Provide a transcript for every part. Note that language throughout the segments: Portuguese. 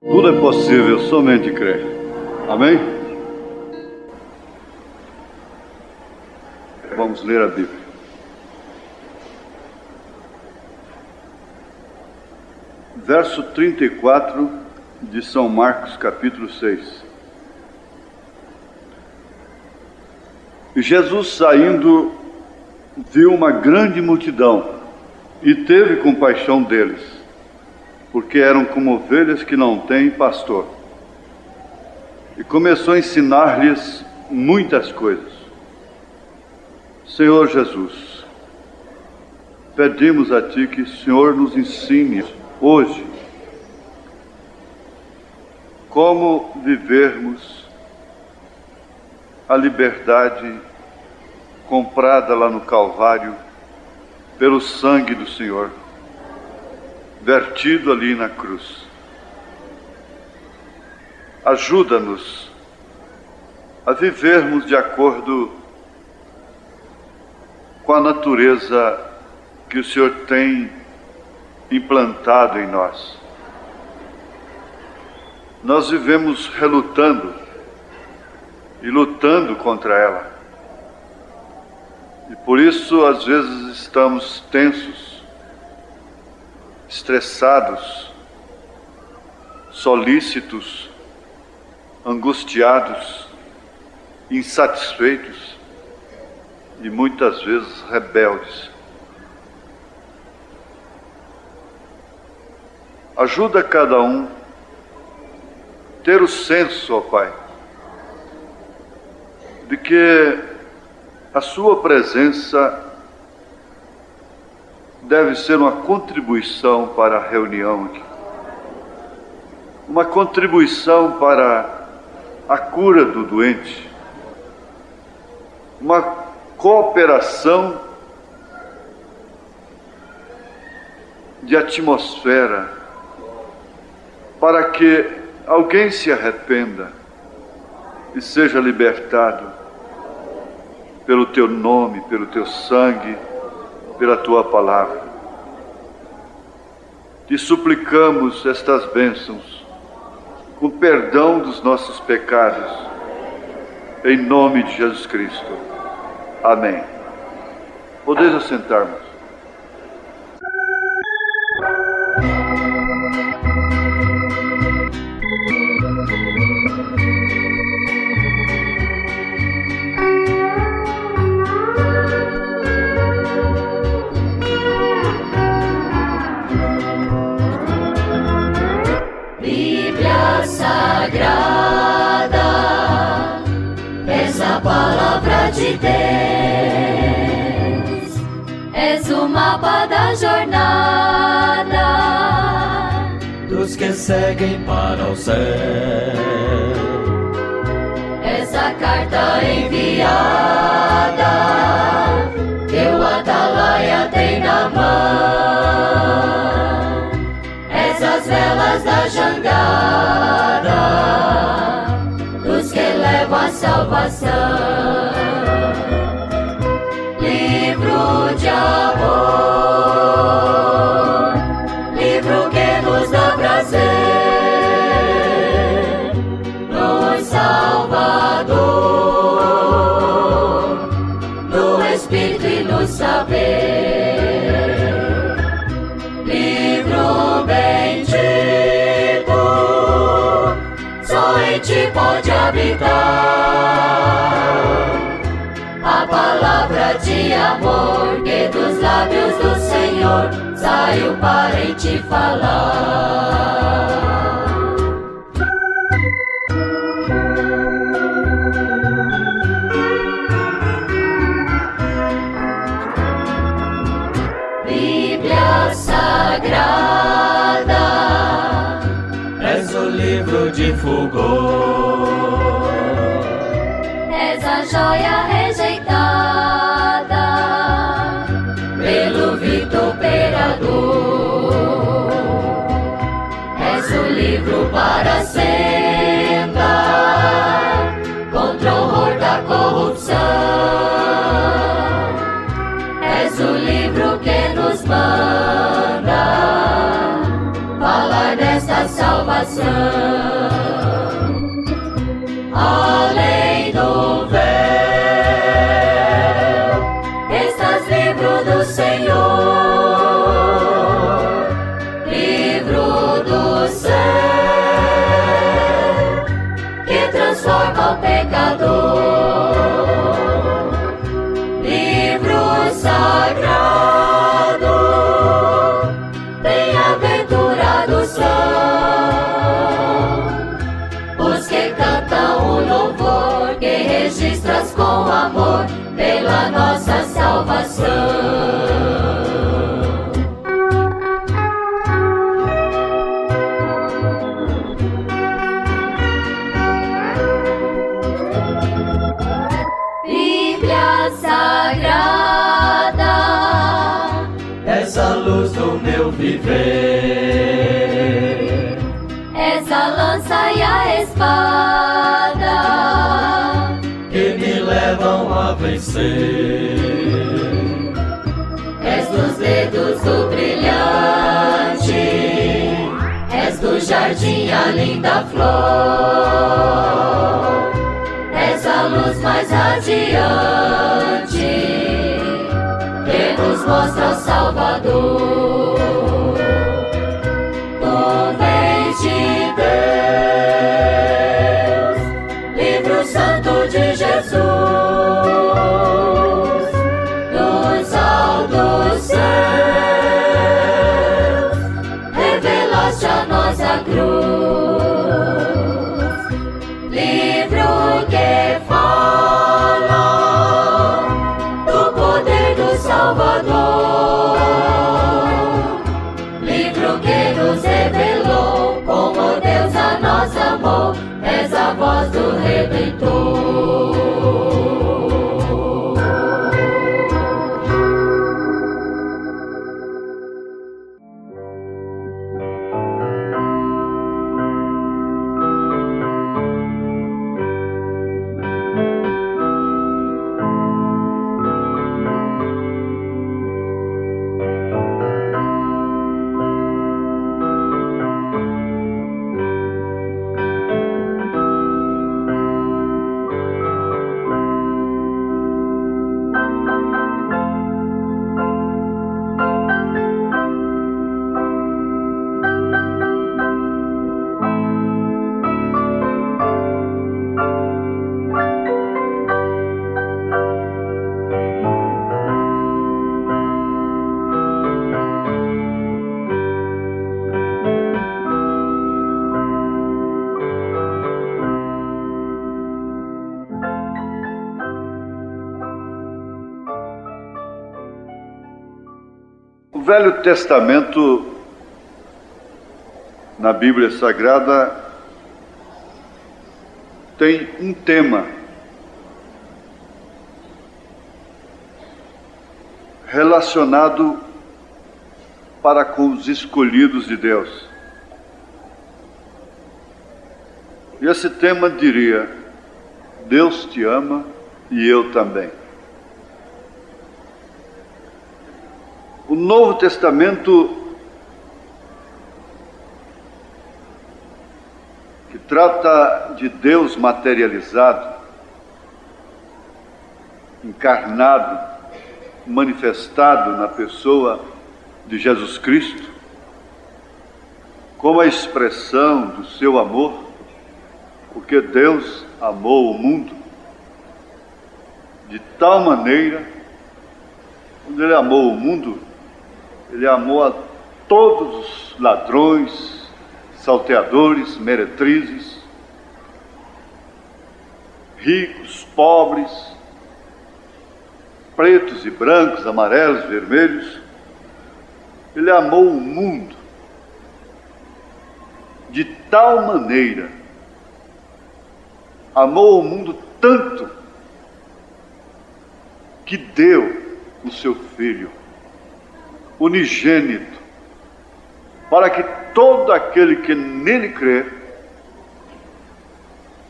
Tudo é possível, somente crer. Amém? Vamos ler a Bíblia. Verso 34 de São Marcos, capítulo 6. E Jesus, saindo, viu uma grande multidão e teve compaixão deles, porque eram como ovelhas que não têm pastor. E começou a ensinar-lhes muitas coisas. Senhor Jesus, pedimos a Ti que o Senhor nos ensine hoje como vivermos a liberdade comprada lá no Calvário pelo sangue do Senhor, vertido ali na cruz. Ajuda-nos a vivermos de acordo com a natureza que o Senhor tem implantado em nós. Nós vivemos relutando e lutando contra ela. E por isso, às vezes, estamos tensos, estressados, solícitos, angustiados, insatisfeitos e muitas vezes rebeldes. Ajuda cada um a ter o senso, ó Pai, de que a Sua presença deve ser uma contribuição para a reunião aqui, uma contribuição para a cura do doente, uma cooperação de atmosfera para que alguém se arrependa e seja libertado pelo Teu nome, pelo Teu sangue, pela Tua palavra. Te suplicamos estas bênçãos, com perdão dos nossos pecados, em nome de Jesus Cristo. Amém. Podeis assentar-nos. Bíblia Sagrada, és a palavra de Deus, és o mapa da jornada dos que seguem para o céu. És a carta enviada que o atalaia tem na mão. És as velas da jangada dos que levam a salvação. Livro de amor, livro que nos dá prazer no Salvador, no Espírito e no saber. Livro bendito, só em Ti pode habitar a palavra de amor que dos lábios do Senhor saiu para em Ti falar. Bíblia Sagrada, És o livro de fulgor, és a joia rejeitada pelo vituperador. És o livro para a senda contra o horror da corrupção. És o livro que nos manda falar desta salvação. salvação. Além do véu, estás livro do Senhor, livro do céu, que transforma o pecador. Livro sagrado, bem-aventurados são os que cantam o louvor, que registras com amor pela nossa salvação. Bíblia Sagrada, és a luz do meu viver, és a lança e a espada que me levam a vencer. és dos dedos do brilhante, és do jardim a linda flor, és a luz mais radiante que nos mostra o Salvador. Tu vens de Deus, livro santo de Jesus, dos altos céus, revelaste a nossa cruz. Livro que fala do poder do Salvador, livro que nos revelou como Deus a nós amou, és a voz do Redentor. O Velho Testamento, na Bíblia Sagrada, tem um tema relacionado para com os escolhidos de Deus. E esse tema diria: Deus te ama e eu também. O Novo Testamento, que trata de Deus materializado, encarnado, manifestado na pessoa de Jesus Cristo, como a expressão do seu amor, porque Deus amou o mundo de tal maneira, quando Ele amou o mundo, Ele amou a todos os ladrões, salteadores, meretrizes, ricos, pobres, pretos e brancos, amarelos, vermelhos. Ele amou o mundo de tal maneira, amou o mundo tanto, que deu o seu Filho unigênito, para que todo aquele que nele crê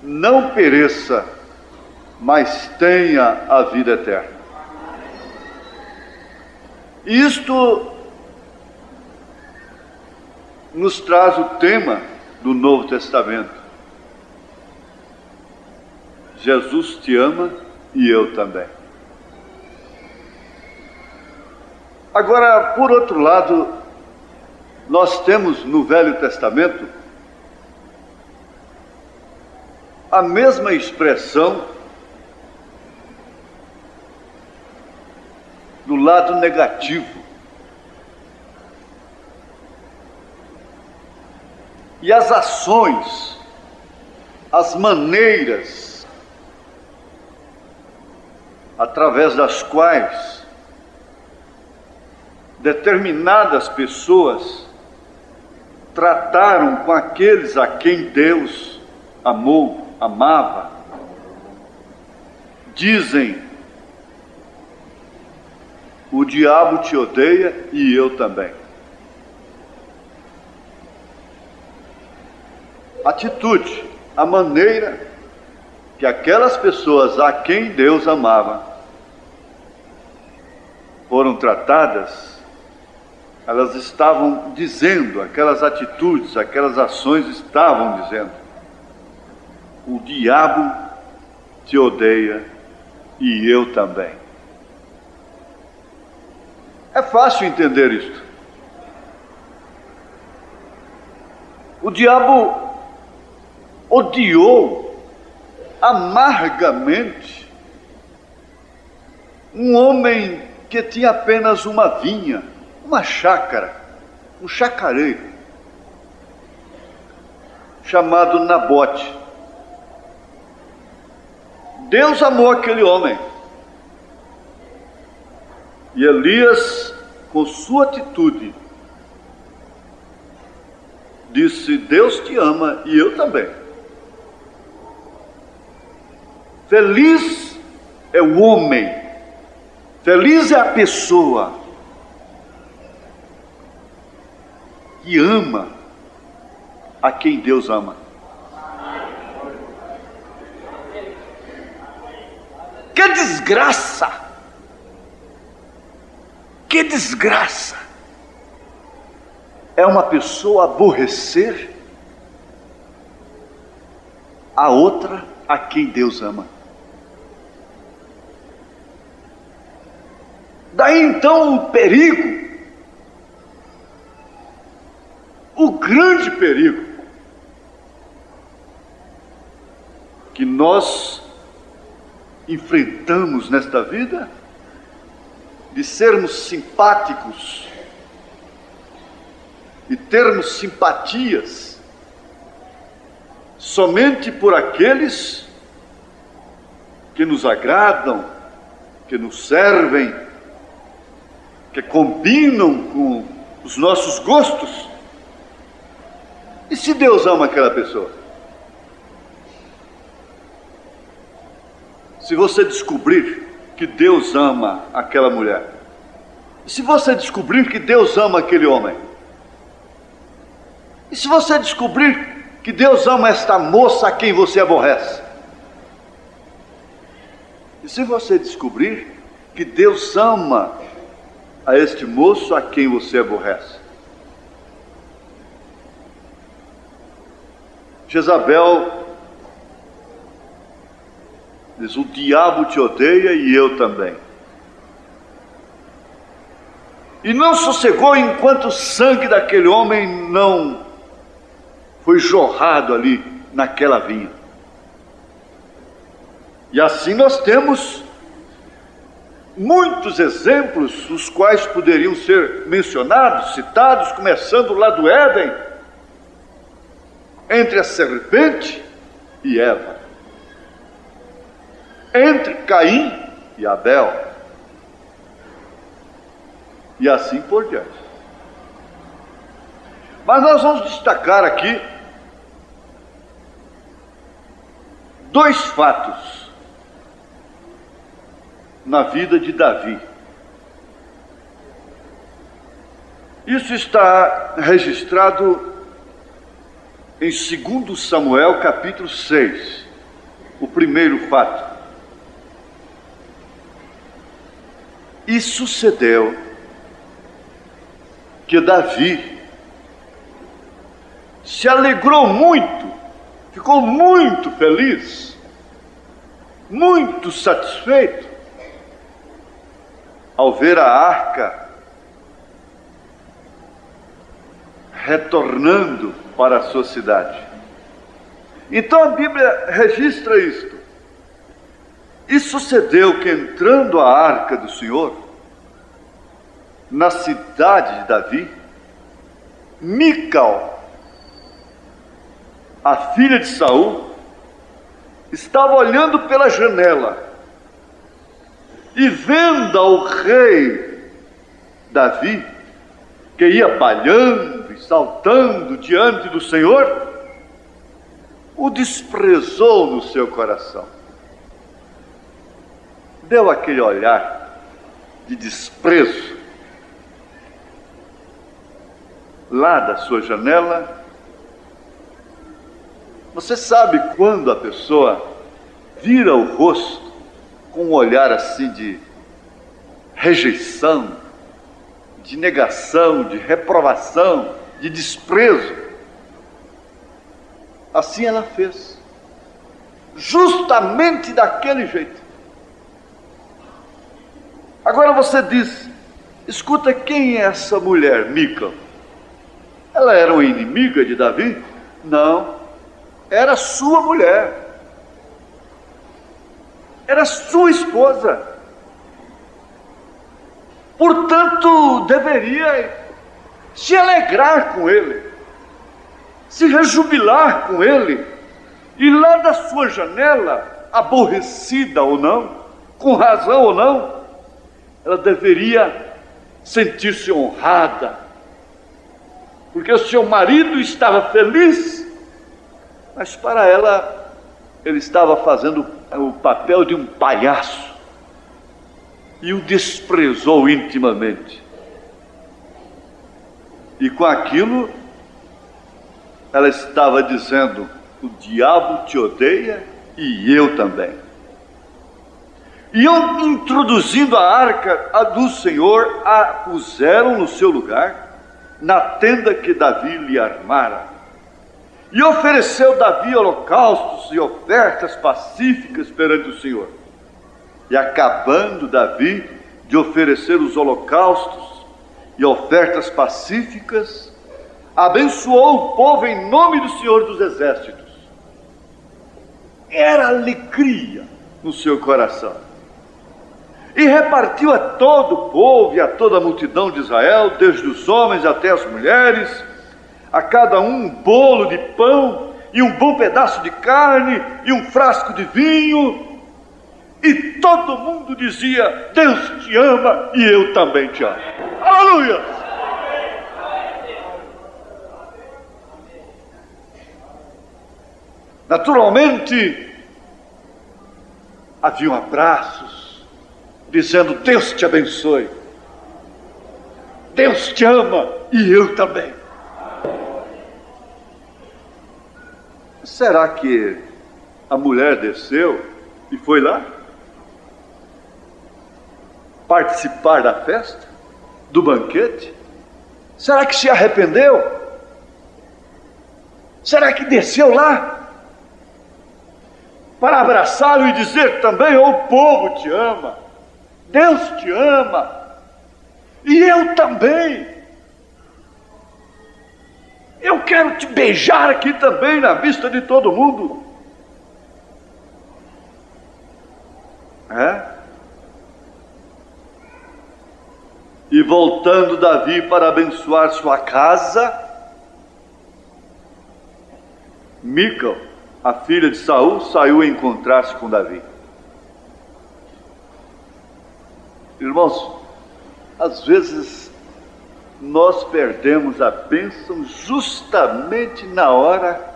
não pereça, mas tenha a vida eterna. Isto nos traz o tema do Novo Testamento. Jesus te ama e eu também. Agora, por outro lado, nós temos no Velho Testamento a mesma expressão do lado negativo. E as ações, as maneiras através das quais determinadas pessoas trataram com aqueles a quem Deus amou, amava, dizem: o diabo te odeia e eu também. Atitude, a maneira que aquelas pessoas a quem Deus amava foram tratadas, elas estavam dizendo, aquelas atitudes, aquelas ações estavam dizendo: o diabo te odeia e eu também. É fácil entender isto. O diabo odiou amargamente um homem que tinha apenas uma vinha, uma chácara, um chacareiro, chamado Nabote. Deus amou aquele homem. E Elias, com sua atitude, disse: Deus te ama e eu também. Feliz é o homem, feliz é a pessoa que ama a quem Deus ama. Que desgraça! Que desgraça! É uma pessoa aborrecer a outra a quem Deus ama. Daí então o perigo, o grande perigo que nós enfrentamos nesta vida, de sermos simpáticos e termos simpatias somente por aqueles que nos agradam, que nos servem, que combinam com os nossos gostos. E se Deus ama aquela pessoa? Se você descobrir que Deus ama aquela mulher, e se você descobrir que Deus ama aquele homem, e se você descobrir que Deus ama esta moça a quem você aborrece, e se você descobrir que Deus ama a este moço a quem você aborrece, Jezabel diz: o diabo te odeia e eu também. E não sossegou enquanto o sangue daquele homem não foi jorrado ali naquela vinha. E assim nós temos muitos exemplos, os quais poderiam ser mencionados, citados, começando lá do Éden, entre a serpente e Eva, entre Caim e Abel, e assim por diante. Mas nós vamos destacar aqui dois fatos na vida de Davi. Isso está registrado em 2 Samuel capítulo 6, o primeiro fato. E sucedeu que Davi se alegrou muito, ficou muito feliz, muito satisfeito ao ver a arca retornando para a sua cidade. Então a Bíblia registra isto. E sucedeu que, entrando a arca do Senhor na cidade de Davi, Mical, a filha de Saul, estava olhando pela janela e, vendo ao rei Davi, que ia balhando e saltando diante do Senhor, o desprezou no seu coração. Deu aquele olhar de desprezo lá da sua janela. Você sabe quando a pessoa vira o rosto com um olhar assim de rejeição, de negação, de reprovação, de desprezo? Assim ela fez, justamente daquele jeito. Agora você diz: escuta, quem é essa mulher, Mical? Ela era uma inimiga de Davi? Não, era sua mulher, era sua esposa. Portanto, deveria se alegrar com ele, se rejubilar com ele, e lá da sua janela, aborrecida ou não, com razão ou não, ela deveria sentir-se honrada, porque o seu marido estava feliz, mas para ela, ele estava fazendo o papel de um palhaço, e o desprezou intimamente. E com aquilo, ela estava dizendo: o diabo te odeia e eu também. E introduzindo a arca do Senhor, a puseram no seu lugar, na tenda que Davi lhe armara. E ofereceu Davi holocaustos e ofertas pacíficas perante o Senhor. E acabando Davi de oferecer os holocaustos e ofertas pacíficas, abençoou o povo em nome do Senhor dos Exércitos. Era alegria no seu coração. E repartiu a todo o povo e a toda a multidão de Israel, desde os homens até as mulheres, a cada um bolo de pão e um bom pedaço de carne e um frasco de vinho. E todo mundo dizia: Deus te ama e eu também te amo. Aleluia! Naturalmente, haviam abraços, dizendo: Deus te abençoe, Deus te ama e eu também. Será que a mulher desceu e foi lá participar da festa, do banquete? Será que se arrependeu? Será que desceu lá para abraçá-lo e dizer também: o povo te ama, Deus te ama, e eu também. Eu quero te beijar aqui também na vista de todo mundo. E voltando Davi para abençoar sua casa, Mical, a filha de Saul, saiu a encontrar-se com Davi. Irmãos, às vezes nós perdemos a bênção justamente na hora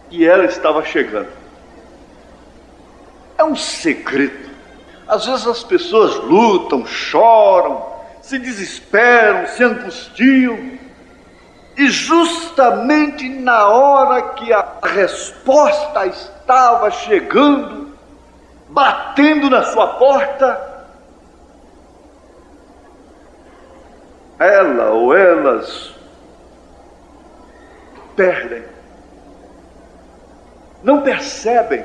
que ela estava chegando. É um segredo. Às vezes as pessoas lutam, choram, se desesperam, se angustiam, e justamente na hora que a resposta estava chegando, batendo na sua porta, ela ou elas perdem não percebem.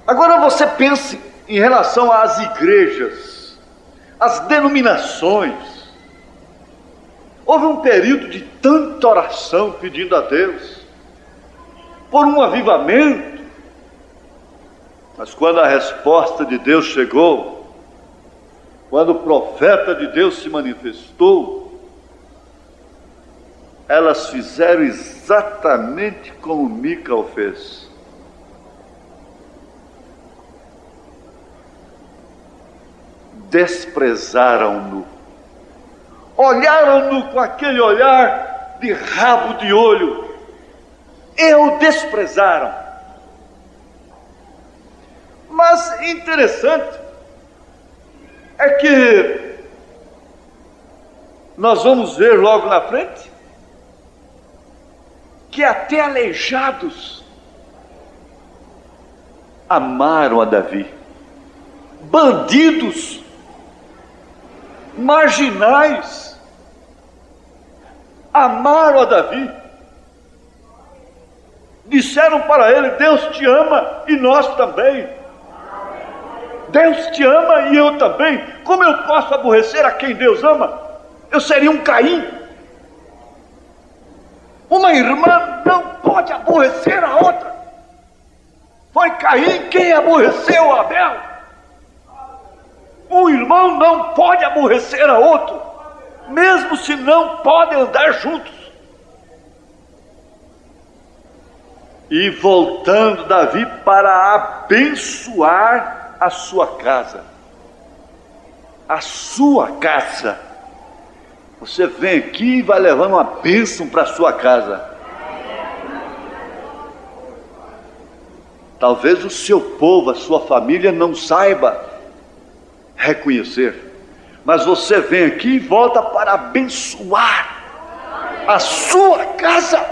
Agora você pense em relação às igrejas, às denominações. Houve um período de tanta oração pedindo a Deus por um avivamento, mas quando a resposta de Deus chegou, quando o profeta de Deus se manifestou, elas fizeram exatamente como Micael fez. Desprezaram-no, olharam-no com aquele olhar de rabo de olho e o desprezaram. Mas interessante é que nós vamos ver logo na frente que até aleijados amaram a Davi, bandidos, marginais, amaram a Davi, disseram para ele: Deus te ama e nós também, Deus te ama e eu também. Como eu posso aborrecer a quem Deus ama? Eu seria um Caim. Uma irmã não pode aborrecer a outra. Foi Caim quem aborreceu Abel. Um irmão não pode aborrecer a outro, mesmo se não podem andar juntos. E voltando Davi para abençoar a sua casa. A sua casa. Você vem aqui e vai levando uma bênção para a sua casa. Talvez o seu povo, a sua família não saiba reconhecer, mas você vem aqui e volta para abençoar a sua casa,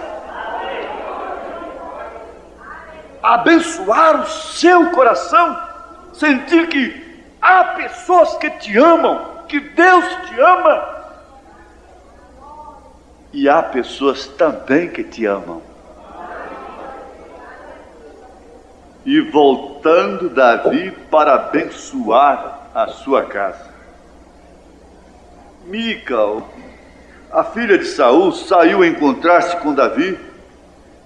abençoar o seu coração, sentir que há pessoas que te amam, que Deus te ama, e há pessoas também que te amam. E voltando Davi para abençoar a sua casa. Micael, a filha de Saul, saiu a encontrar-se com Davi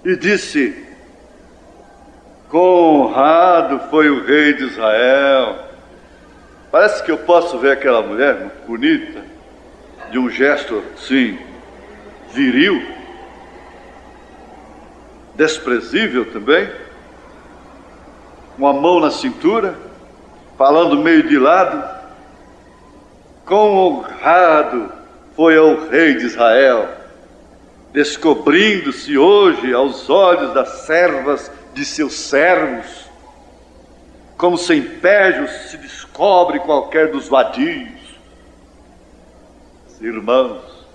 e disse: honrado foi o rei de Israel. Parece que eu posso ver aquela mulher muito bonita, de um gesto assim, viril, desprezível também, uma mão na cintura, falando meio de lado: quão honrado foi ao rei de Israel, descobrindo-se hoje aos olhos das servas de seus servos, como sem pejos se descobre qualquer dos vadios. Irmãos,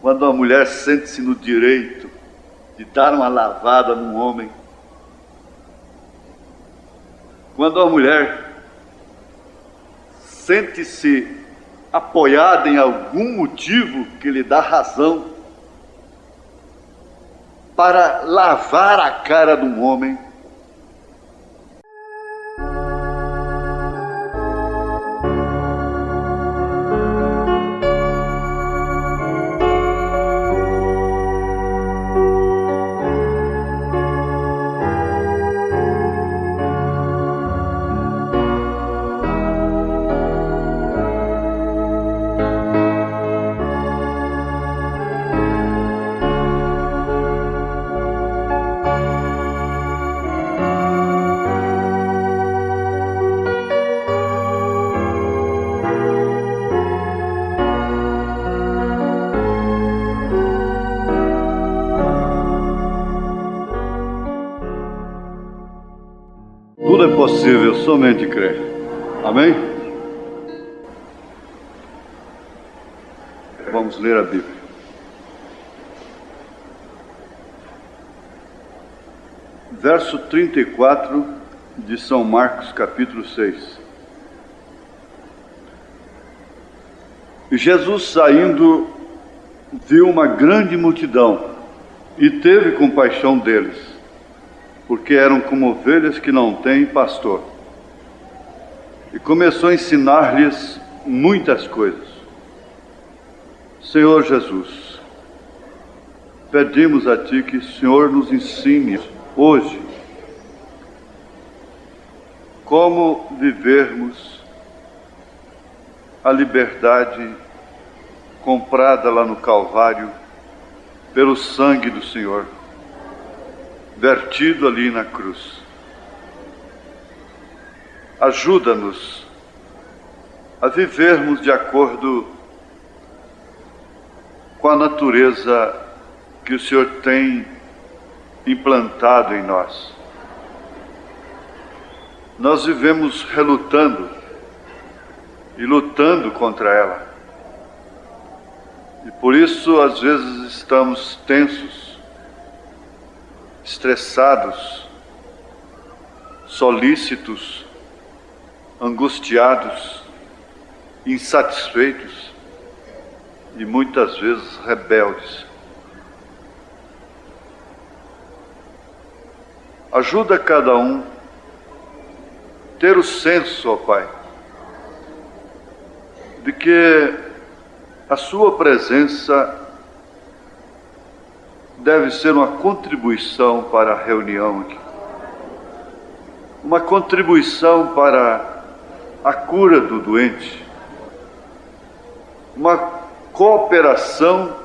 quando uma mulher sente-se no direito de dar uma lavada num homem, quando uma mulher sente-se apoiada em algum motivo que lhe dá razão para lavar a cara de um homem, tudo é possível, somente crer. Amém? Vamos ler a Bíblia. Verso 34 de São Marcos, capítulo 6. E Jesus, saindo, viu uma grande multidão e teve compaixão deles, porque eram como ovelhas que não têm pastor. E começou a ensinar-lhes muitas coisas. Senhor Jesus, pedimos a Ti que o Senhor nos ensine hoje como vivermos a liberdade comprada lá no Calvário pelo sangue do Senhor, vertido ali na cruz. Ajuda-nos a vivermos de acordo com a natureza que o Senhor tem implantado em nós. Nós vivemos relutando e lutando contra ela. E por isso, às vezes, estamos tensos, estressados, solícitos, angustiados, insatisfeitos e muitas vezes rebeldes. Ajuda cada um a ter o senso, ó Pai, de que a Sua presença deve ser uma contribuição para a reunião aqui. Uma contribuição para a cura do doente. Uma cooperação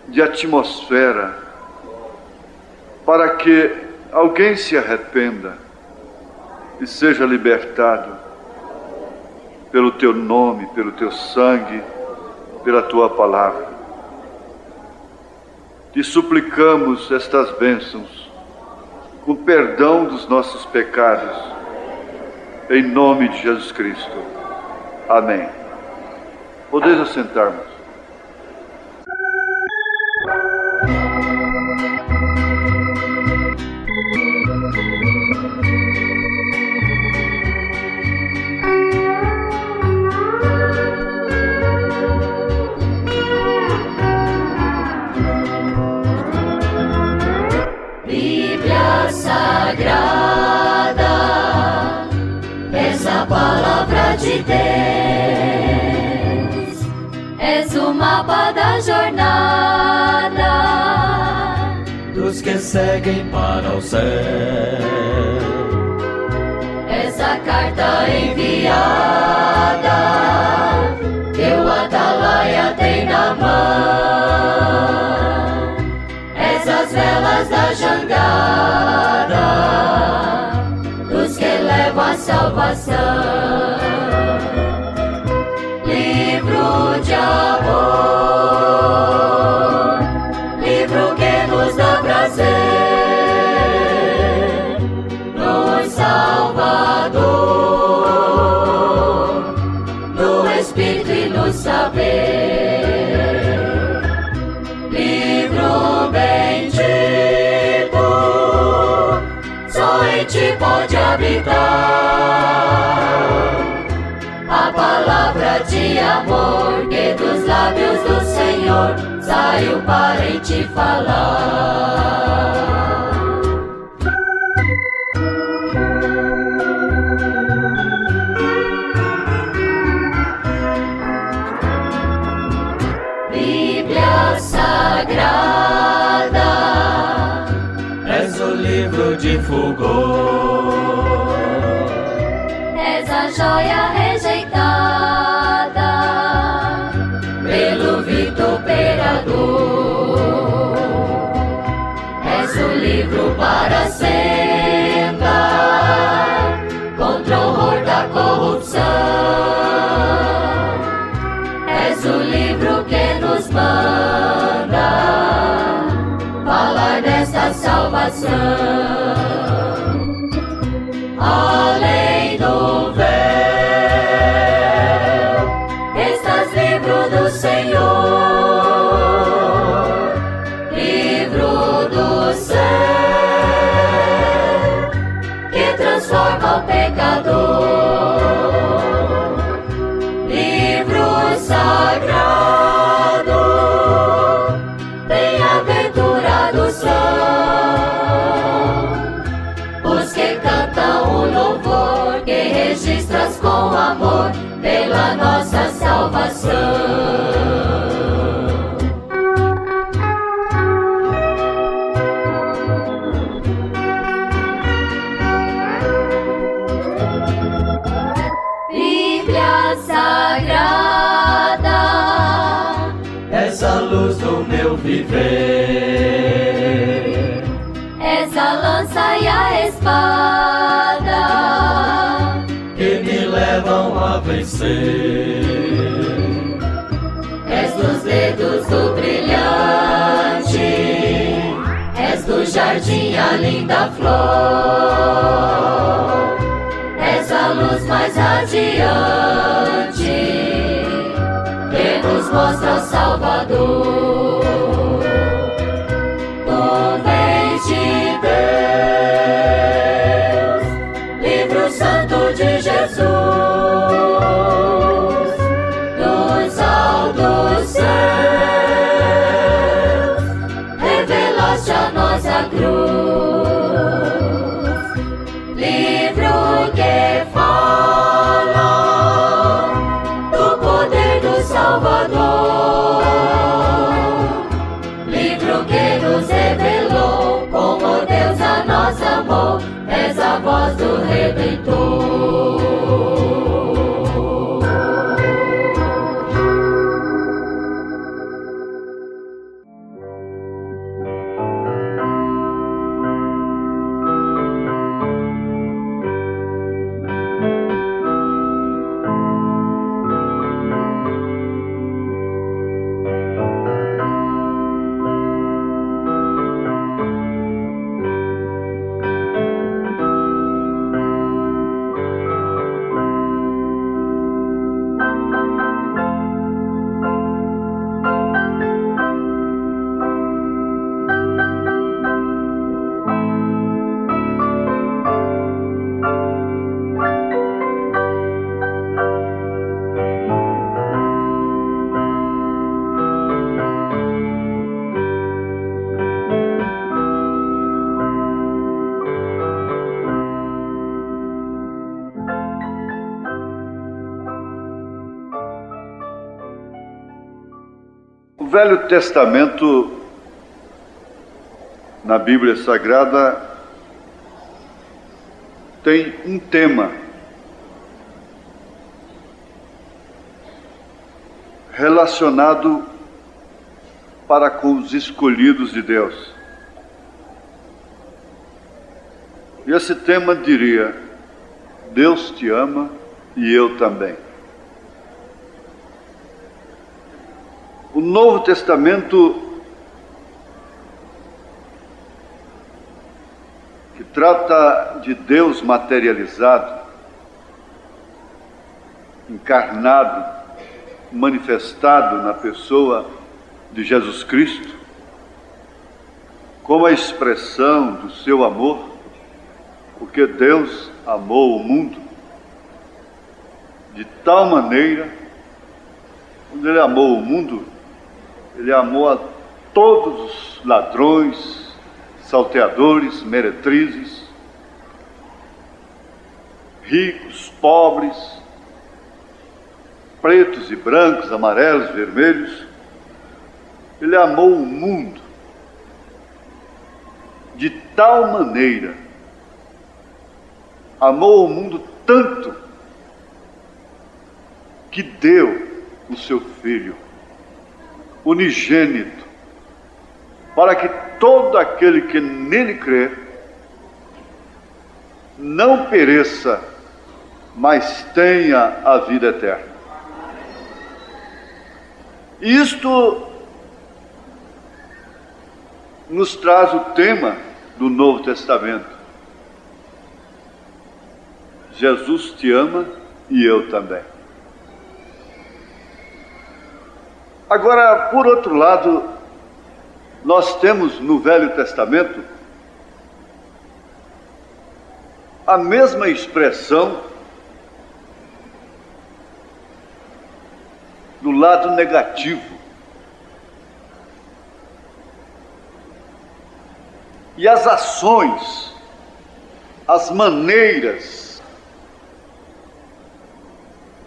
de atmosfera para que alguém se arrependa e seja libertado pelo Teu nome, pelo Teu sangue, pela Tua palavra. Te suplicamos estas bênçãos, com perdão dos nossos pecados, em nome de Jesus Cristo. Amém. Podeis assentar-nos. Bíblia Sagrada, és a palavra de Deus, és o mapa da jornada dos que seguem para o céu. És a carta enviada que o atalaia tem na mão. És as velas da jangada dos que levam a salvação. Livro de amor, livro que nos dá prazer no Salvador, no Espírito e no saber. Livro bendito, só em Ti pode habitar a palavra de amor que dos lábios do Senhor saiu para em Ti falar. Bíblia Sagrada, És o livro de fulgor, és a joia rejeitada pelo vituperador. És o livro para sentar contra o horror da corrupção. És o livro que nos manda falar desta salvação. Além do véu, estás livro do Senhor, livro do céu, que transforma o pecador. Livro sagrado, salvação. Bíblia Sagrada, és a luz do meu viver, és a lança e a espada que me levam a vencer. És dos dedos do brilhante, és do jardim a linda flor, és a luz mais radiante que nos mostra o Salvador. Tu vens de Deus, livro santo de Jesus, dos altos céus, revelaste a nossa cruz, livro que fala do poder do Salvador, livro que nos revelou como Deus a nós amou, és a voz do Redentor. O Velho Testamento, na Bíblia Sagrada, tem um tema relacionado para com os escolhidos de Deus. E esse tema diria: Deus te ama e eu também. O Novo Testamento, que trata de Deus materializado, encarnado, manifestado na pessoa de Jesus Cristo, como a expressão do seu amor, porque Deus amou o mundo de tal maneira, quando Ele amou o mundo, Ele amou a todos os ladrões, salteadores, meretrizes, ricos, pobres, pretos e brancos, amarelos, vermelhos. Ele amou o mundo de tal maneira, amou o mundo tanto, que deu o seu Filho unigênito, para que todo aquele que nele crê não pereça, mas tenha a vida eterna. Isto nos traz o tema do Novo Testamento. Jesus te ama e eu também. Agora, por outro lado, nós temos no Velho Testamento a mesma expressão do lado negativo. E as ações, as maneiras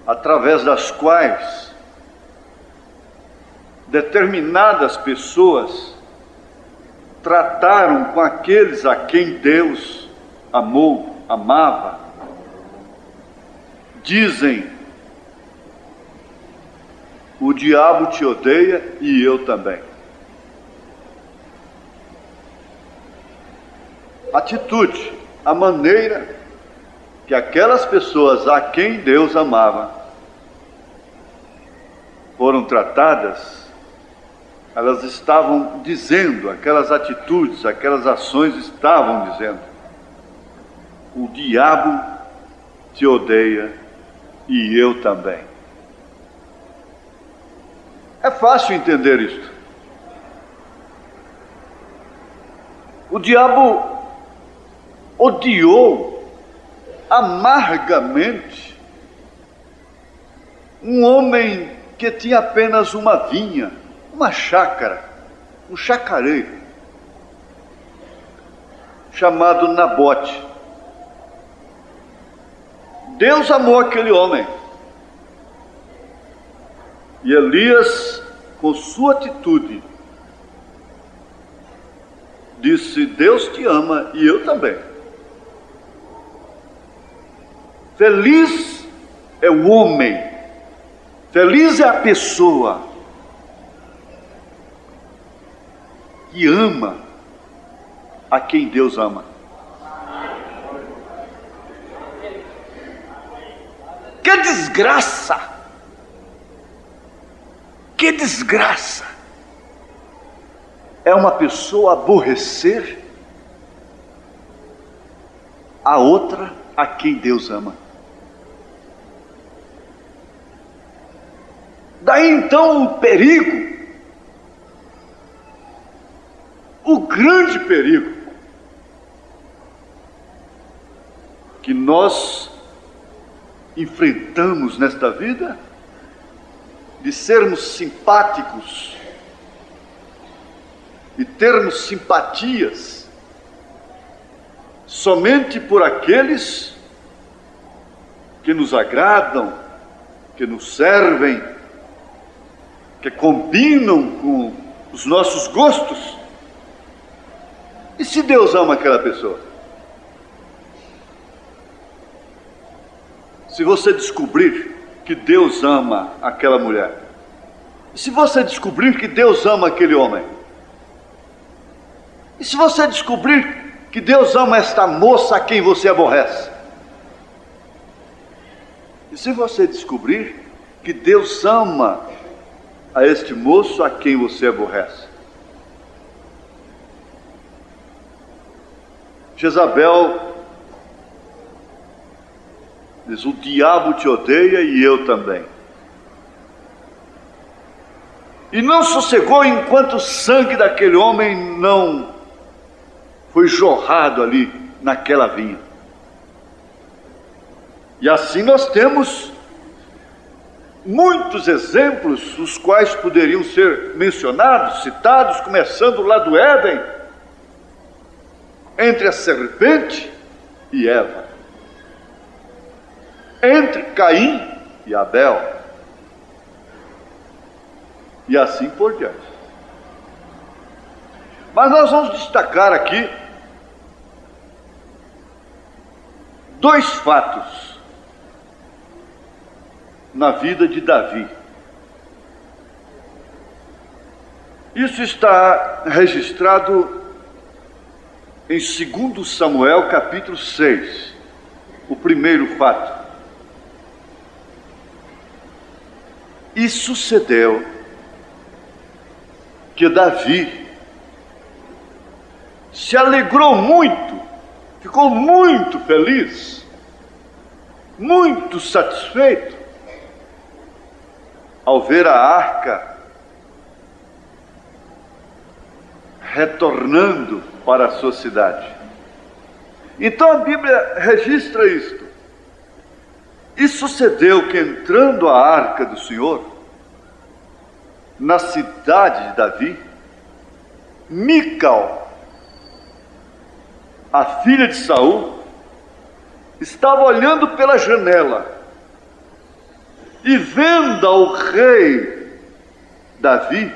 através das quais determinadas pessoas trataram com aqueles a quem Deus amou, amava, dizem: o diabo te odeia e eu também. Atitude, a maneira que aquelas pessoas a quem Deus amava foram tratadas, elas estavam dizendo, aquelas atitudes, aquelas ações estavam dizendo: o diabo te odeia e eu também. É fácil entender isto. O diabo odiou amargamente um homem que tinha apenas uma vinha, uma chácara, um chacareiro, chamado Nabote. Deus amou aquele homem. E Elias, com sua atitude, disse: Deus te ama e eu também. Feliz é o homem, feliz é a pessoa que ama a quem Deus ama. Que desgraça! Que desgraça! É uma pessoa aborrecer a outra a quem Deus ama. Daí então o perigo, o grande perigo, que nós enfrentamos nesta vida, de sermos simpáticos e termos simpatias somente por aqueles que nos agradam, que nos servem, que combinam com os nossos gostos. E se Deus ama aquela pessoa? Se você descobrir que Deus ama aquela mulher, e se você descobrir que Deus ama aquele homem, e se você descobrir que Deus ama esta moça a quem você aborrece, e se você descobrir que Deus ama a este moço a quem você aborrece, Jezabel diz: o diabo te odeia e eu também. E não sossegou enquanto o sangue daquele homem não foi jorrado ali naquela vinha. E assim nós temos muitos exemplos, os quais poderiam ser mencionados, citados, começando lá do Éden, entre a serpente e Eva, entre Caim e Abel, e assim por diante. Mas nós vamos destacar aqui dois fatos na vida de Davi. Isso está registrado em 2 Samuel capítulo 6, o primeiro fato. E sucedeu que Davi se alegrou muito, ficou muito feliz, muito satisfeito, ao ver a arca retornando para a sua cidade. Então a Bíblia registra isto. E sucedeu que, entrando a arca do Senhor na cidade de Davi, Mical, a filha de Saul, estava olhando pela janela e, vendo ao rei Davi,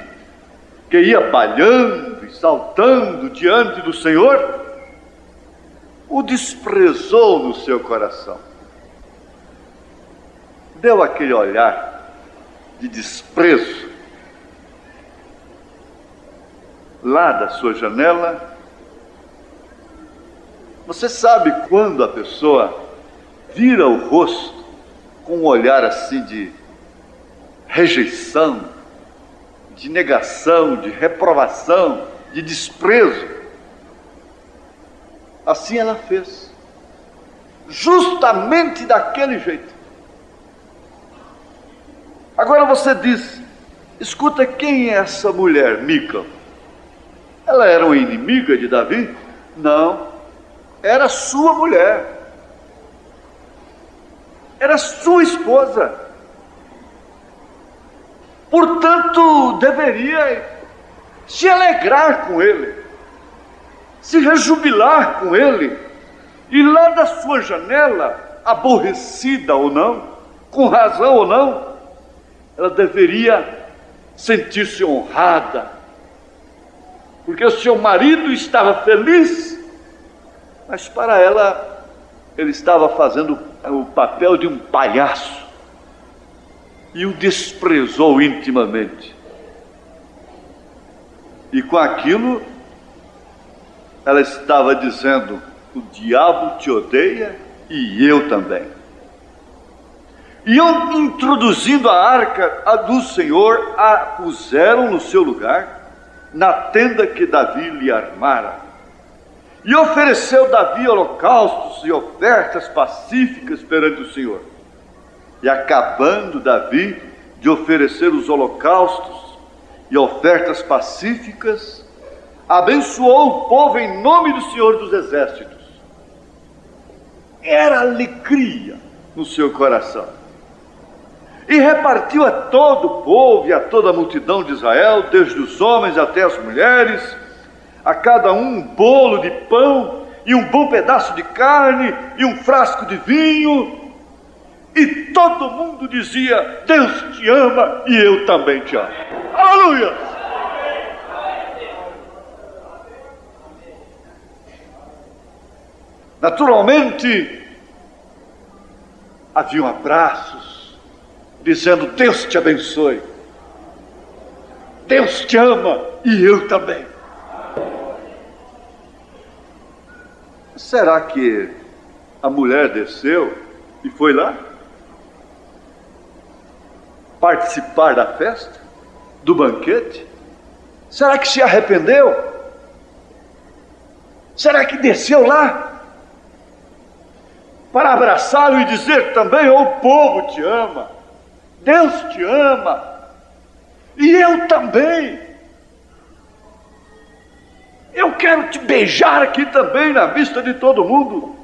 que ia balhando e saltando diante do Senhor, o desprezou no seu coração. Deu aquele olhar de desprezo lá da sua janela. Você sabe quando a pessoa vira o rosto com um olhar assim de rejeição, de negação, de reprovação, de desprezo? Assim ela fez, justamente daquele jeito. Agora você diz: escuta, quem é essa mulher, Mical? Ela era uma inimiga de Davi? Não, era sua mulher, era sua esposa. Portanto, deveria se alegrar com ele, se rejubilar com ele, e lá da sua janela, aborrecida ou não, com razão ou não, ela deveria sentir-se honrada, porque o seu marido estava feliz, mas para ela, ele estava fazendo o papel de um palhaço, e o desprezou intimamente. E com aquilo, ela estava dizendo: o diabo te odeia e eu também. E introduzindo a arca do Senhor, a puseram no seu lugar, na tenda que Davi lhe armara. E ofereceu Davi holocaustos e ofertas pacíficas perante o Senhor. E acabando Davi de oferecer os holocaustos e ofertas pacíficas, abençoou o povo em nome do Senhor dos Exércitos. Era alegria no seu coração. E repartiu a todo o povo e a toda a multidão de Israel, desde os homens até as mulheres, a cada um bolo de pão e um bom pedaço de carne e um frasco de vinho. E todo mundo dizia: Deus te ama e eu também te amo. Aleluia! Naturalmente, haviam abraços, dizendo: Deus te abençoe, Deus te ama e eu também. Será que a mulher desceu e foi lá participar da festa, do banquete? Será que se arrependeu? Será que desceu lá para abraçá-lo e dizer também: o povo te ama, Deus te ama, e eu também. Eu quero te beijar aqui também na vista de todo mundo.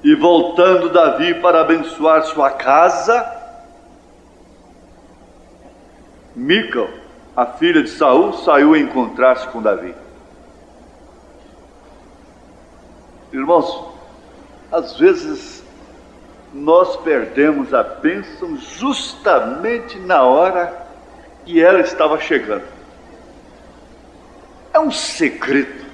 E voltando Davi para abençoar sua casa, Mical, a filha de Saul, saiu a encontrar-se com Davi. Irmãos, às vezes nós perdemos a bênção justamente na hora que ela estava chegando. É um segredo.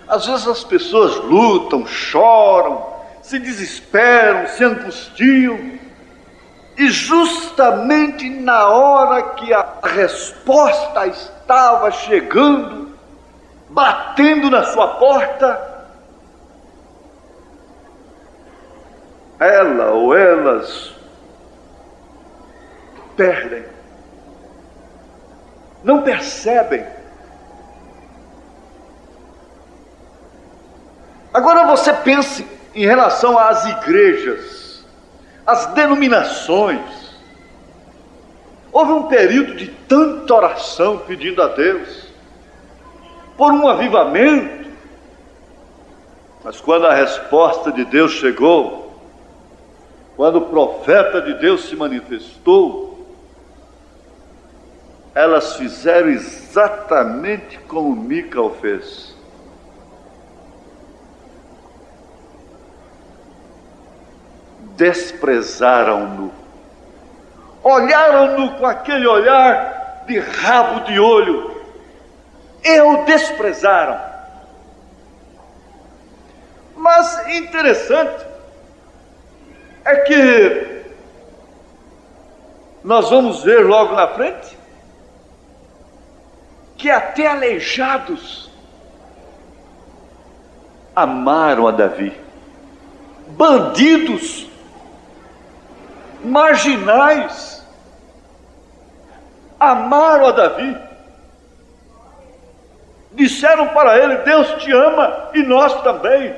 Às vezes as pessoas lutam, choram, se desesperam, se angustiam, e justamente na hora que a resposta estava chegando, batendo na sua porta, ela ou elas perdem, não percebem. Agora você pense em relação às igrejas, às denominações. Houve um período de tanta oração pedindo a Deus por um avivamento, mas quando a resposta de Deus chegou, quando o profeta de Deus se manifestou, elas fizeram exatamente como Mical fez. desprezaram-no. Olharam-no com aquele olhar de rabo de olho e o desprezaram. Mas interessante é que nós vamos ver logo na frente que até aleijados amaram a Davi. Bandidos, marginais, amaram a Davi. Disseram para ele: Deus te ama e nós também.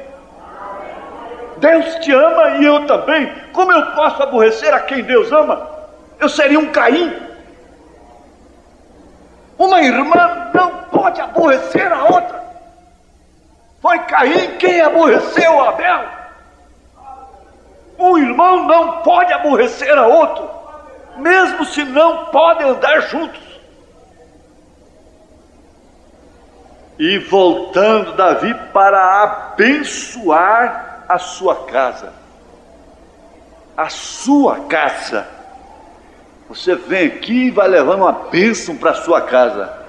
Deus te ama e eu também. Como eu posso aborrecer a quem Deus ama? Eu seria um Caim. Uma irmã não pode aborrecer a outra. Foi Caim quem aborreceu Abel. Um irmão não pode aborrecer a outro, mesmo se não podem andar juntos. E voltando Davi para abençoar a sua casa. A sua casa. Você vem aqui e vai levando uma bênção para a sua casa.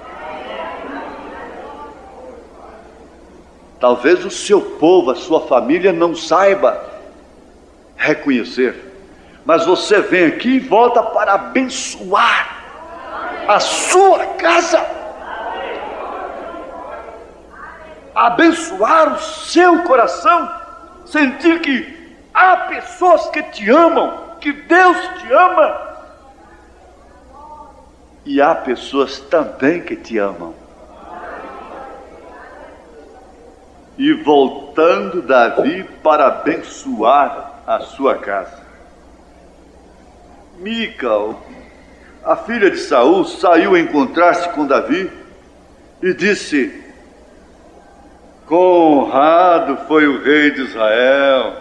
Talvez o seu povo, a sua família não saiba reconhecer, mas você vem aqui e volta para abençoar a sua casa, abençoar o seu coração, sentir que há pessoas que te amam, que Deus te ama, e há pessoas também que te amam. E voltando Davi para abençoar a sua casa. Mical, a filha de Saul, saiu a encontrar-se com Davi e disse: honrado foi o rei de Israel.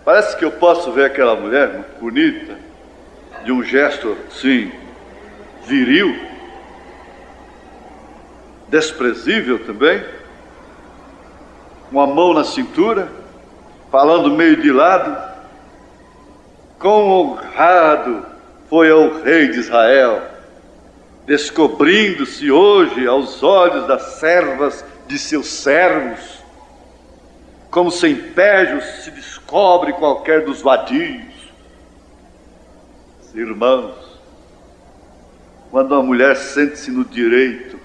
Parece que eu posso ver aquela mulher muito bonita, de um gesto assim, viril, desprezível também, uma mão na cintura, falando meio de lado. Quão honrado foi ao rei de Israel, descobrindo-se hoje aos olhos das servas de seus servos, como sem pejos se descobre qualquer dos vadios. Irmãos, quando uma mulher sente-se no direito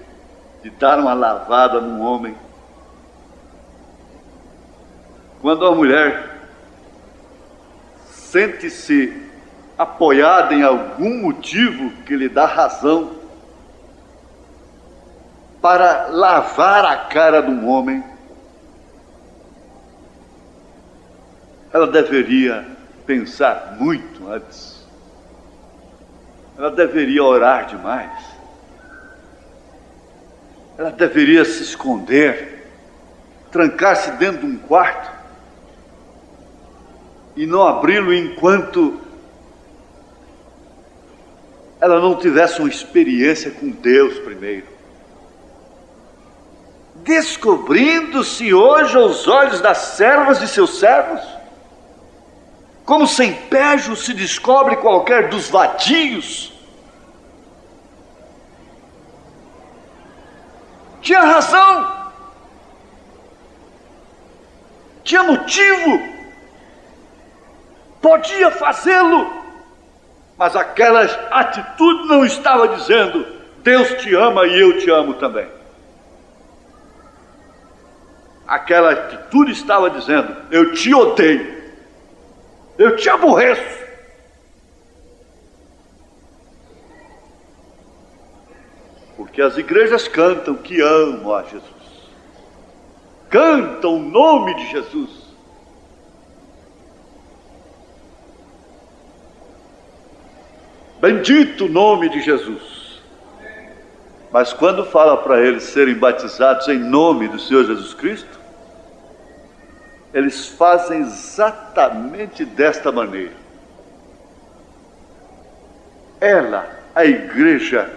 de dar uma lavada num homem, quando a mulher sente-se apoiada em algum motivo que lhe dá razão para lavar a cara de um homem, ela deveria pensar muito antes. Ela deveria orar demais. Ela deveria se esconder, trancar-se dentro de um quarto e não abri-lo enquanto ela não tivesse uma experiência com Deus primeiro. Descobrindo-se hoje aos olhos das servas de seus servos, como sem pejo se descobre qualquer dos vadios. Tinha razão, tinha motivo, podia fazê-lo, mas aquela atitude não estava dizendo: Deus te ama e eu te amo também. Aquela atitude estava dizendo: eu te odeio, eu te aborreço. Porque as igrejas cantam que amam a Jesus, cantam o nome de Jesus, bendito o nome de Jesus. Mas quando fala para eles serem batizados em nome do Senhor Jesus Cristo, eles fazem exatamente desta maneira. Ela, a igreja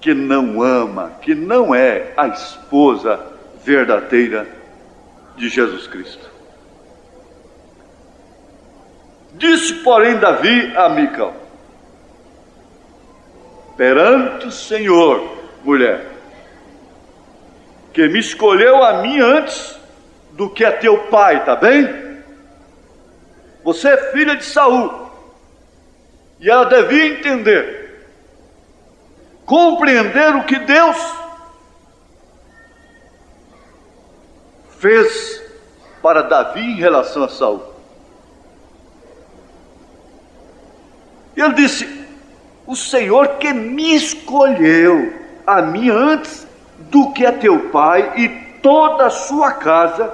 que não ama, que não é a esposa verdadeira de Jesus Cristo. Disse, porém, Davi a Mical: perante o Senhor, mulher, que me escolheu a mim antes do que a teu pai, tá bem? Você é filha de Saul, e ela devia entender, compreender o que Deus fez para Davi em relação a Saul. E ele disse: o Senhor que me escolheu a mim antes do que a teu pai e toda a sua casa,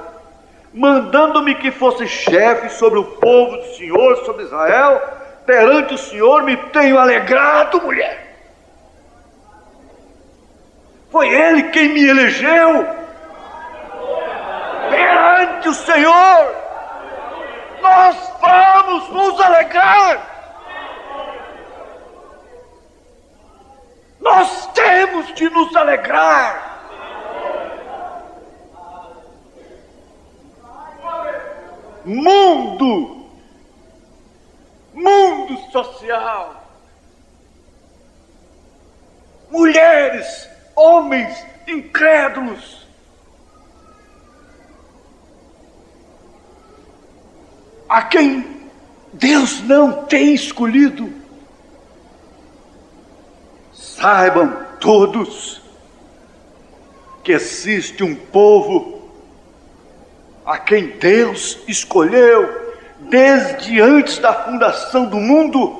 mandando-me que fosse chefe sobre o povo do Senhor, sobre Israel, perante o Senhor me tenho alegrado, mulher. Foi Ele quem me elegeu. Perante o Senhor nós vamos nos alegrar. Nós temos de nos alegrar. Mundo social, mulheres, homens incrédulos, a quem Deus não tem escolhido, saibam todos que existe um povo a quem Deus escolheu desde antes da fundação do mundo.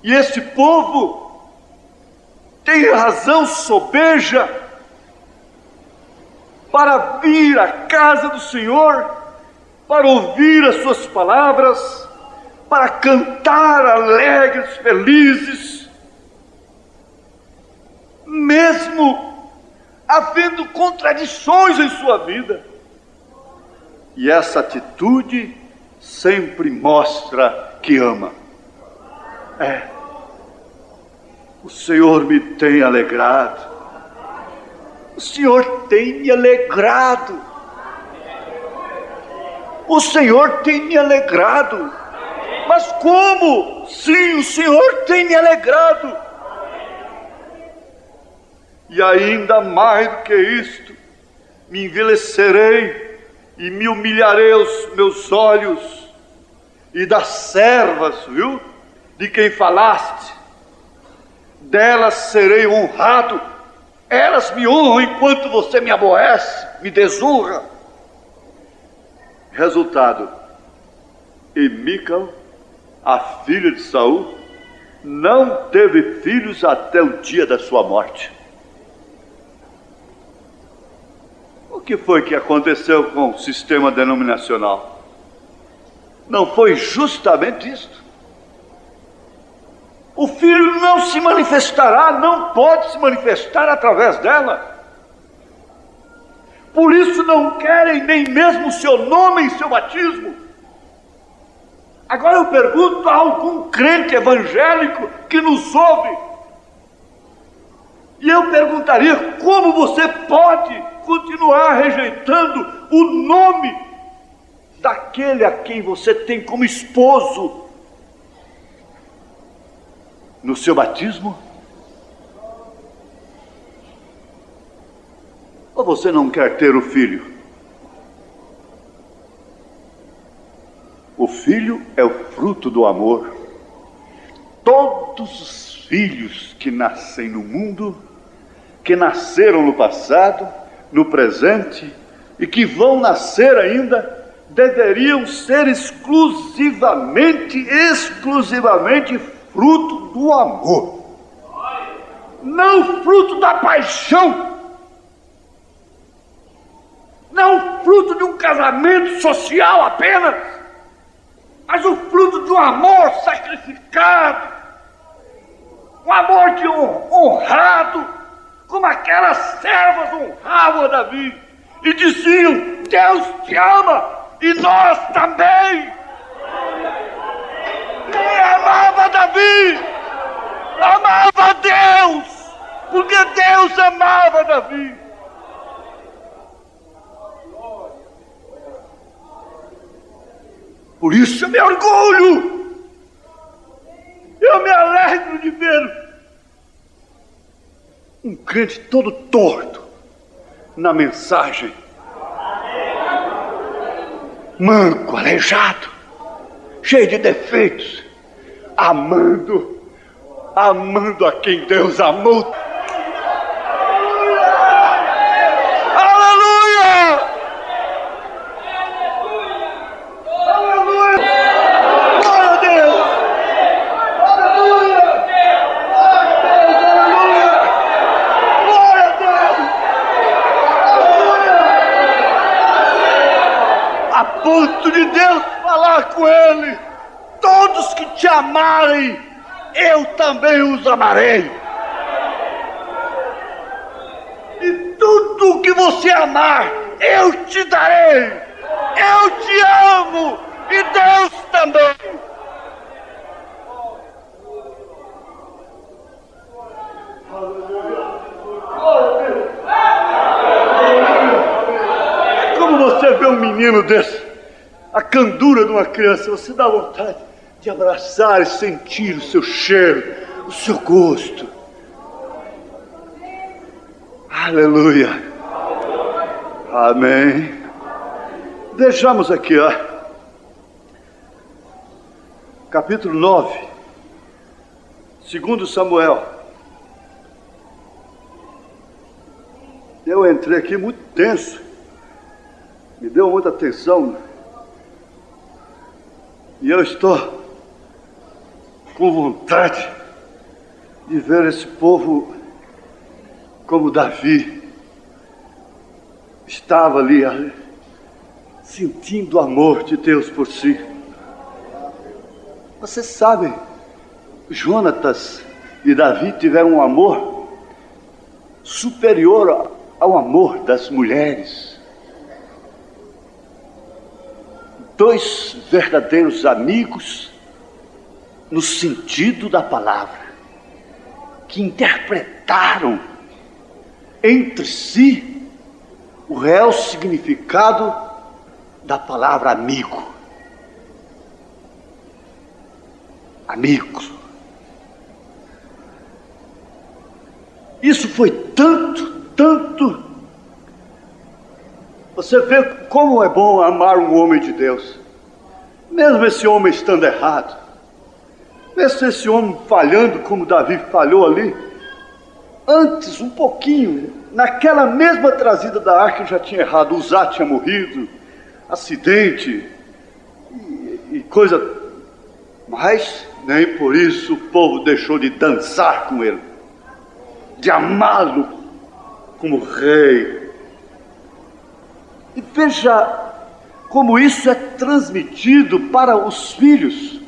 E esse povo tem razão sobeja para vir à casa do Senhor, para ouvir as suas palavras, para cantar alegres, felizes, mesmo havendo contradições em sua vida. E essa atitude sempre mostra que ama. O Senhor me tem alegrado. O Senhor tem me alegrado. O Senhor tem me alegrado. Mas como? Sim, o Senhor tem me alegrado. E ainda mais do que isto, me envelhecerei e me humilharei aos meus olhos, e das servas, viu, de quem falaste, delas serei honrado. Elas me honram enquanto você me aborrece, me desonra. Resultado: e Mical, a filha de Saul, não teve filhos até o dia da sua morte. O que foi que aconteceu com o sistema denominacional? Não foi justamente isto? O filho não se manifestará, não pode se manifestar através dela. Por isso não querem nem mesmo o seu nome em seu batismo. Agora eu pergunto a algum crente evangélico que nos ouve, e eu perguntaria: como você pode continuar rejeitando o nome daquele a quem você tem como esposo no seu batismo? Ou você não quer ter o filho? O filho é o fruto do amor. Todos os filhos que nascem no mundo, que nasceram no passado, no presente e que vão nascer ainda, deveriam ser exclusivamente fruto do amor, não fruto da paixão, não fruto de um casamento social apenas, mas o fruto de um amor sacrificado, um amor honrado, como aquelas servas honravam a Davi e diziam: Deus te ama e nós também. Quem amava Davi amava Deus, porque Deus amava Davi. Por isso eu me orgulho, eu me alegro de ver um crente todo torto na mensagem, manco, aleijado, cheio de defeitos, amando a quem Deus amou. Aleluia! Aleluia! Glória a Deus! Aleluia! Aleluia! Glória a Deus! A ponto de Deus falar com ele: todos que te amarem, eu também os amarei. E tudo que você amar, eu te darei. Eu te amo, e Deus também. Como você vê um menino desse, a candura de uma criança, você dá vontade de abraçar e sentir o seu cheiro, o seu gosto. Aleluia. Amém. Deixamos aqui, capítulo 9, 2 Samuel. Eu entrei aqui muito tenso, me deu muita atenção, e eu estou com vontade de ver esse povo como Davi estava ali, sentindo o amor de Deus por si. Você sabe, Jonatas e Davi tiveram um amor superior ao amor das mulheres. Dois verdadeiros amigos no sentido da palavra, que interpretaram entre si o real significado da palavra amigo. Amigos. Isso foi tanto. Você vê como é bom amar um homem de Deus, mesmo esse homem estando errado, mesmo esse homem falhando como Davi falhou ali. Antes, um pouquinho, naquela mesma trazida da arca já tinha errado, Uzá tinha morrido, acidente e coisa, mas nem por isso o povo deixou de dançar com ele, de amá-lo como rei. E veja como isso é transmitido para os filhos.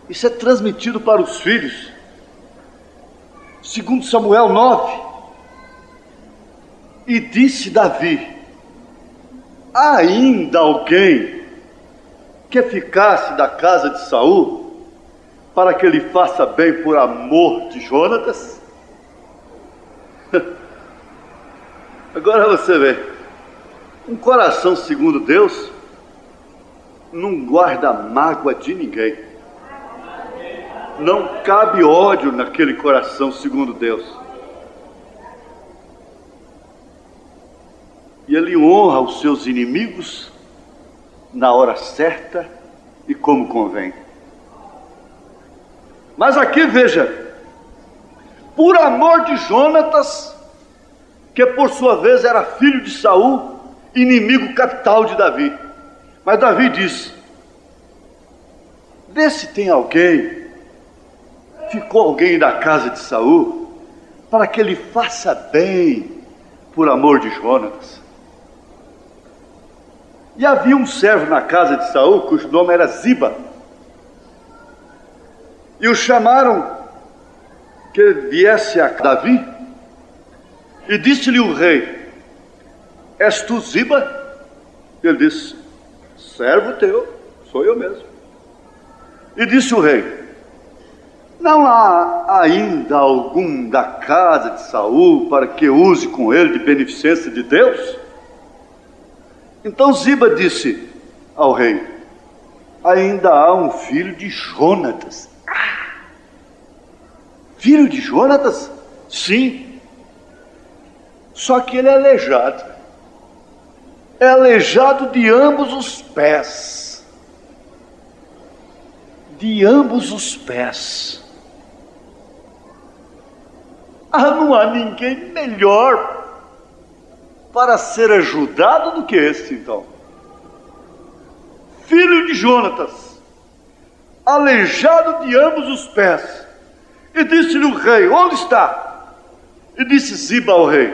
Isso é transmitido para os filhos. 2 Samuel 9. E disse Davi: ainda alguém que ficasse da casa de Saul, para que ele faça bem por amor de Jonatas? Agora você vê, um coração segundo Deus não guarda mágoa de ninguém. Não cabe ódio naquele coração segundo Deus. E ele honra os seus inimigos na hora certa e como convém. Mas aqui veja, por amor de Jonatas, que por sua vez era filho de Saul, inimigo capital de Davi. Mas Davi disse: vê se tem alguém, ficou alguém da casa de Saul, para que ele faça bem por amor de Jonatas. E havia um servo na casa de Saul, cujo nome era Ziba, e o chamaram que viesse a Davi, e disse-lhe o rei: és tu Ziba? Ele disse: servo teu, sou eu mesmo. E disse o rei: não há ainda algum da casa de Saul para que use com ele de beneficência de Deus? Então Ziba disse ao rei: ainda há um filho de Jonatas. Filho de Jonatas? Sim. Só que ele é aleijado. É aleijado de ambos os pés. De ambos os pés. Não há ninguém melhor para ser ajudado do que este, então. Filho de Jonatas, aleijado de ambos os pés. E disse-lhe o rei: onde está? E disse Ziba ao rei: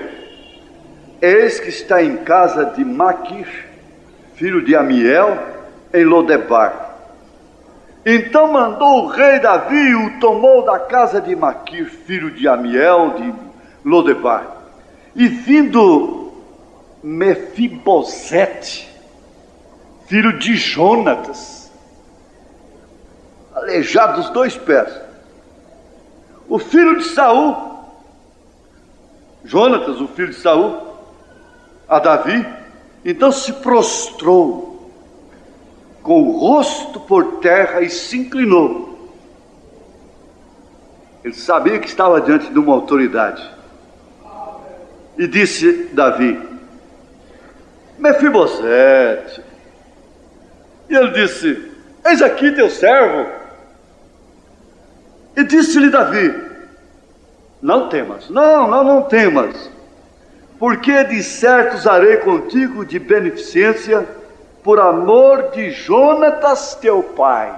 eis que está em casa de Maquir, filho de Amiel, em Lodebar. Então mandou o rei Davi e o tomou da casa de Maquir, filho de Amiel, de Lodebar. E vindo Mefibosete, filho de Jonatas, aleijado dos dois pés, o filho de Saul, Jonatas, o filho de Saul, a Davi, então se prostrou com o rosto por terra e se inclinou. Ele sabia que estava diante de uma autoridade. E disse Davi: Mefibosete. E ele disse: eis aqui teu servo. E disse-lhe Davi: não temas, não temas, porque de certo usarei contigo de beneficência, por amor de Jonatas teu pai.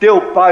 Teu pai